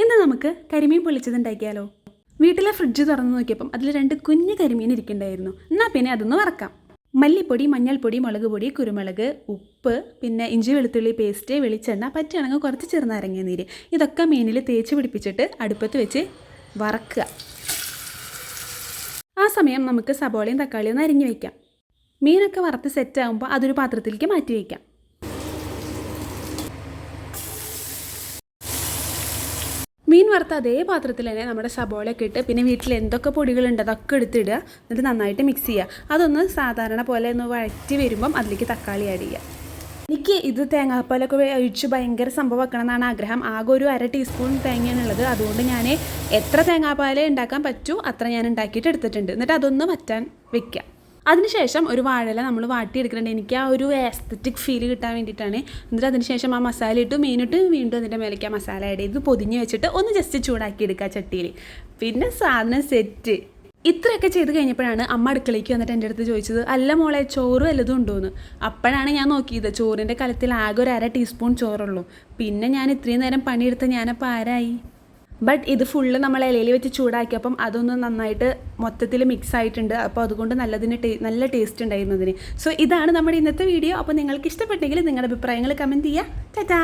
ഇന്ന് നമുക്ക് കരിമീൻ പൊള്ളിച്ചത് ഉണ്ടാക്കിയാലോ. വീട്ടിലെ ഫ്രിഡ്ജ് തുറന്ന് നോക്കിയപ്പം അതിൽ 2 കുഞ്ഞു കരിമീൻ ഇരിക്കുന്നുണ്ടായിരുന്നു. എന്നാൽ പിന്നെ അതൊന്ന് വറക്കാം. മല്ലിപ്പൊടി, മഞ്ഞൾപ്പൊടി, മുളക് പൊടി, കുരുമുളക്, ഉപ്പ്, പിന്നെ ഇഞ്ചി വെളുത്തുള്ളി പേസ്റ്റ്, വെളിച്ചെണ്ണ, പറ്റുകയാണെങ്കിൽ കുറച്ച് ചെറുനാരങ്ങ നീര്, ഇതൊക്കെ മീനിൽ തേച്ച് പിടിപ്പിച്ചിട്ട് അടുപ്പത്ത് വെച്ച് വറക്കുക. ആ സമയം നമുക്ക് സബോളയും തക്കാളിയും ഒന്ന് അരിഞ്ഞു വയ്ക്കാം. മീനൊക്കെ വറുത്ത് സെറ്റാകുമ്പോൾ അതൊരു പാത്രത്തിലേക്ക് മാറ്റി വയ്ക്കാം. മീൻ വറുത്ത അതേ പാത്രത്തിൽ തന്നെ നമ്മുടെ സബോളയൊക്കെ ഇട്ട് പിന്നെ വീട്ടിൽ എന്തൊക്കെ പൊടികളുണ്ട് അതൊക്കെ എടുത്തിടുക. എന്നിട്ട് നന്നായിട്ട് മിക്സ് ചെയ്യുക. അതൊന്ന് സാധാരണ പോലെ ഒന്ന് വഴറ്റി വരുമ്പം അതിലേക്ക് തക്കാളി ആഡ് ചെയ്യുക. എനിക്ക് ഇത് തേങ്ങാപ്പാലൊക്കെ ഒഴിച്ച് ഭയങ്കര സംഭവമാക്കണം എന്നാണ് ആഗ്രഹം. ആകെ ഒരു 1/2 ടീസ്പൂൺ തേങ്ങയാണുള്ളത്. അതുകൊണ്ട് ഞാൻ എത്ര തേങ്ങാപ്പാൽ ഉണ്ടാക്കാൻ പറ്റൂ അത്ര ഞാൻ ഉണ്ടാക്കിയിട്ട് എടുത്തിട്ടുണ്ട്. എന്നിട്ട് അതൊന്ന് വറ്റാൻ വെക്കുക. അതിനുശേഷം ഒരു വാഴയില നമ്മൾ വാട്ടിയെടുക്കുന്നുണ്ട്. എനിക്ക് ആ ഒരു എസ്തറ്റിക് ഫീൽ കിട്ടാൻ വേണ്ടിയിട്ടാണ്. എന്നിട്ട് അതിനുശേഷം ആ മസാല ഇട്ട് മീനിട്ട് വീണ്ടും അതിൻ്റെ മേലേക്ക് ആ മസാല ആഡ് ചെയ്ത് പൊതിഞ്ഞ് വെച്ചിട്ട് ഒന്ന് ജസ്റ്റ് ചൂടാക്കി എടുക്കുക ചട്ടിയിൽ. പിന്നെ സാധനം സെറ്റ്. ഇത്രയൊക്കെ ചെയ്ത് കഴിഞ്ഞപ്പോഴാണ് അമ്മ അടുക്കളയ്ക്ക് വന്നിട്ട് എൻ്റെ അടുത്ത് ചോദിച്ചത്, അല്ല മോളെ ചോറ് വല്ലതും ഉണ്ടോയെന്ന്. അപ്പോഴാണ് ഞാൻ നോക്കിയത് ചോറിൻ്റെ കലത്തിൽ ആകെ ഒരു 1/2 ടീസ്പൂൺ ചോറുള്ളൂ. പിന്നെ ഞാൻ ഇത്രയും നേരം പണിയെടുത്ത് ഞാനപ്പോൾ ആരായി. ബട്ട് ഇത് ഫുള്ള് നമ്മൾ ഇലയിൽ വെച്ച് ചൂടാക്കിയപ്പം അതൊന്ന് നന്നായിട്ട് മൊത്തത്തിൽ മിക്സ് ആയിട്ടുണ്ട്. അപ്പോൾ അതുകൊണ്ട് നല്ല ടേസ്റ്റ് ഉണ്ടായിരുന്നു അതിന്. സോ ഇതാണ് നമ്മുടെ ഇന്നത്തെ വീഡിയോ. അപ്പോൾ നിങ്ങൾക്ക് ഇഷ്ടപ്പെട്ടെങ്കിൽ നിങ്ങളുടെ അഭിപ്രായങ്ങൾ കമൻറ്റ് ചെയ്യുക. ടാറ്റാ.